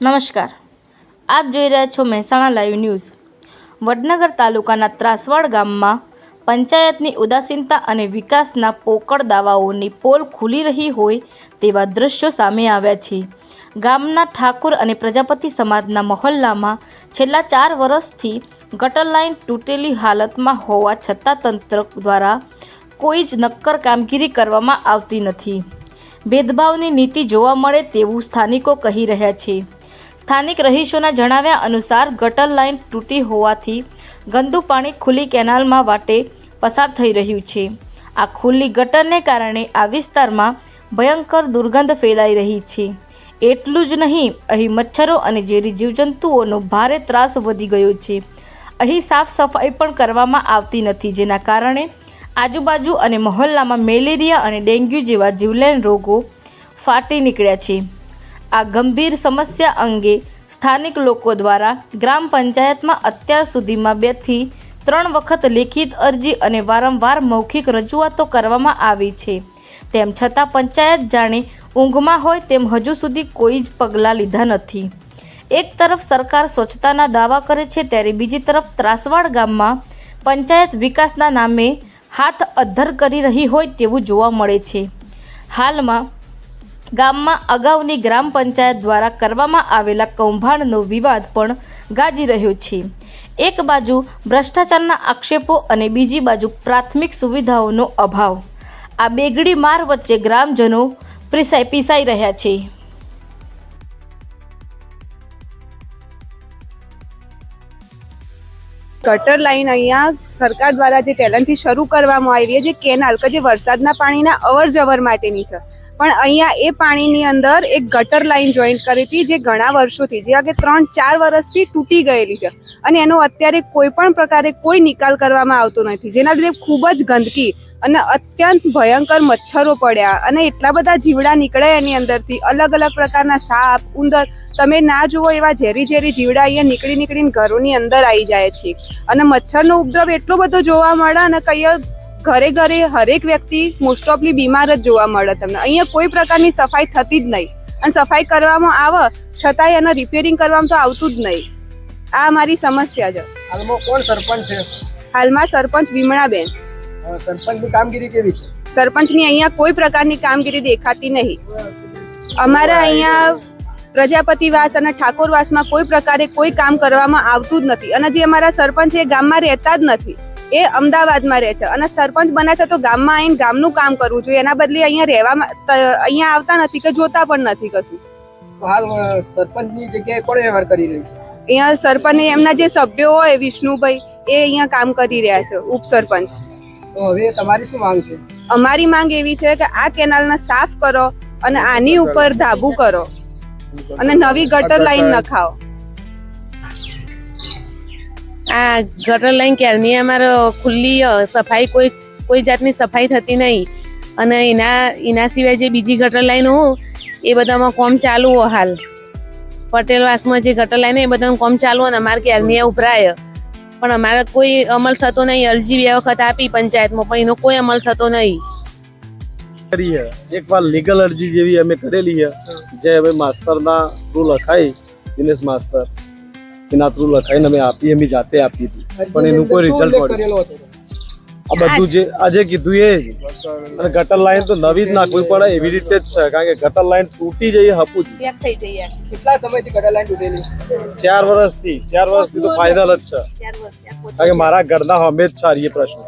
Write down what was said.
નમસ્કાર, આપ જોઈ રહ્યા છો મહેસાણા લાઈવ ન્યૂઝ। વડનગર તાલુકાના ત્રાસવાડ ગામમાં પંચાયતની ઉદાસીનતા અને વિકાસના પોકળ દાવાઓની પોલ ખુલી રહી હોય તેવા દ્રશ્યો સામે આવ્યા છે। ગામના ઠાકોર અને પ્રજાપતિ સમાજના મહોલ્લામાં છેલ્લા 4 વર્ષથી ગટર લાઇન તૂટેલી હાલતમાં હોવા છતાં તંત્ર દ્વારા કોઈ જ નક્કર કામગીરી કરવામાં આવતી નથી। ભેદભાવની નીતિ જોવા મળે તેવું સ્થાનિકો કહી રહ્યા છે। સ્થાનિક રહીશોના જણાવ્યા અનુસાર ગટર લાઇન તૂટી હોવાથી ગંદુ પાણી ખુલ્લી કેનાલમાં વાટે પસાર થઈ રહ્યું છે। આ ખુલ્લી ગટરને કારણે આ વિસ્તારમાં ભયંકર દુર્ગંધ ફેલાઈ રહી છે। એટલું જ નહીં, અહીં મચ્છરો અને ઝેરી જીવજંતુઓનો ભારે ત્રાસ વધી ગયો છે। અહીં સાફ સફાઈ પણ કરવામાં આવતી નથી, જેના કારણે આજુબાજુ અને મહોલ્લામાં મેલેરિયા અને ડેન્ગ્યુ જેવા જીવલેણ રોગો ફાટી નીકળ્યા છે। આ ગંભીર સમસ્યા અંગે સ્થાનિક લોકો દ્વારા ગ્રામ પંચાયતમાં અત્યાર સુધીમાં 2 થી 3 વખત લેખિત અરજી અને વારંવાર મૌખિક રજૂઆતો કરવામાં આવી છે। તેમ છતાં પંચાયત જાણે ઊંઘમાં હોય તેમ હજુ સુધી કોઈ જ પગલાં લીધા નથી। એક તરફ સરકાર સ્વચ્છતાના દાવા કરે છે, ત્યારે બીજી તરફ ત્રાસવાડ ગામમાં પંચાયત વિકાસના નામે હાથ અધ્ધર કરી રહી હોય તેવું જોવા મળે છે। હાલમાં ગામમાં અગાઉની ગ્રામ પંચાયત દ્વારા કરવામાં આવેલા કૌભાંડનો વિવાદ પણ ગાજી રહ્યો છે। એક બાજુ ભ્રષ્ટાચારના આક્ષેપો અને બીજી બાજુ પ્રાથમિક સુવિધાઓનો અભાવ, આ બેગડી માર વચ્ચે ગ્રામજનો પીસાઈ રહ્યા છે। ગટર લાઈન અહીંયા સરકાર દ્વારા જે પહેલાંથી શરૂ કરવામાં આવી છે, જે કેનાલ કે જે વરસાદના પાણીના અવર જવર માટેની છે, પણ અહીંયા એ પાણીની અંદર એક ગટર લાઈન જોઈન્ટ કરી હતી જે ઘણા વર્ષોથી, જે કે 3-4 વર્ષથી તૂટી ગયેલી છે અને એનો અત્યારે કોઈ પણ પ્રકારે કોઈ નિકાલ કરવામાં આવતો નથી, જેના લીધે ખૂબ જ ગંદકી અને અત્યંત ભયંકર મચ્છરો પડ્યા અને એટલા બધા જીવડા નીકળ્યા એની અંદરથી, અલગ અલગ પ્રકારના સાપ, ઉંદર, તમે ના જુઓ એવા ઝેરી જીવડા અહીંયા નીકળીને ઘરોની અંદર આવી જાય છે અને મચ્છરનો ઉપદ્રવ એટલો બધો જોવા મળે અને કઈ ઘરે હરેક વ્યક્તિ મોસ્ટ ઓફલી બીમાર જ જોવા મળે તમને। અહીંયા કોઈ પ્રકારની સફાઈ થતી જ નહીં અને સફાઈ કરવામાં આવે છતાંય એને રિપેરિંગ કરવામાં તો આવતું જ નહીં। આ અમારી સમસ્યા છે। હાલમાં કોણ સરપંચ છે? હાલમાં સરપંચ વિમળાબેન। સરપંચની કામગીરી કેવી છે? સરપંચની અહીંયા કોઈ પ્રકારની કામગીરી દેખાતી નહીં। અમારા અહીંયા પ્રજાપતિવાસ અને ઠાકોરવાસમાં કોઈ પ્રકારે કોઈ કામ કરવામાં આવતું જ નથી અને જે અમારા સરપંચ એ ગામમાં રહેતા જ નથી, એ અમદાવાદમાં રહે છે અને સરપંચ બન્યા છે તો ગામમાં આવીને ગામનું કામ કરવું જોઈએ, એના બદલે અહીંયા આવતા નથી કે જોતા પણ નથી કશું। હાલ સરપંચની જગ્યાએ કોણ વ્યવહાર કરી રહ્યું છે? અહીંયા સરપંચ એમના જે સભ્યો હોય વિષ્ણુભાઈ એ અહીંયા કામ કરી રહ્યા છે, ઉપસરપંચ। તો હવે તમારી શું માંગ છે? અમારી માંગ એવી છે કે આ કેનાલને સાફ કરો અને આની ઉપર ધાબુ કરો અને નવી ગટર લાઈન નખાવો। આ ગટર લાઈન ક્યારની અમારે ખુલ્લી સફાઈ કોઈ જાતની સફાઈ થતી નહીં અને એના સિવાય જે બીજી ગટર લાઈન હોય એ બધામાં કોમ ચાલુ હોય। હાલ પટેલવાસમાં જે ગટર લાઈન એ બધામાં કોમ ચાલુ હોય ને અમારે ક્યારની ઉભરાય, પણ અમારે કોઈ અમલ થતો નહીં। અરજી 2 વખત આપી પંચાયતમાં, પણ એનો કોઈ અમલ થતો નહીં। એક વાર લીગલ અરજી જેવી અમે કરેલી છે, જે હવે માસ્ટરના થ્રુ લખાઈ, દિનેશ માસ્ટર એના થ્રુ લખાઈને અમે આપી, અમે જાતે આપી હતી, પણ એનું કોઈ રિઝલ્ટ મળ્યું। આ બધું જે આજે કીધું એ જ, અને ગટર લાઈન તો નવી જ નાખવી પડે એવી રીતે જ છે, કારણ કે ગટર લાઈન તૂટી જઈએ હપું જ। કેટલા સમયથી ગટર લાઈન તૂટેલી? 4 વર્ષથી તો ફાઇનલ જ છે, કારણ કે મારા ઘરના હમે જ સારી એ પ્રશ્ન।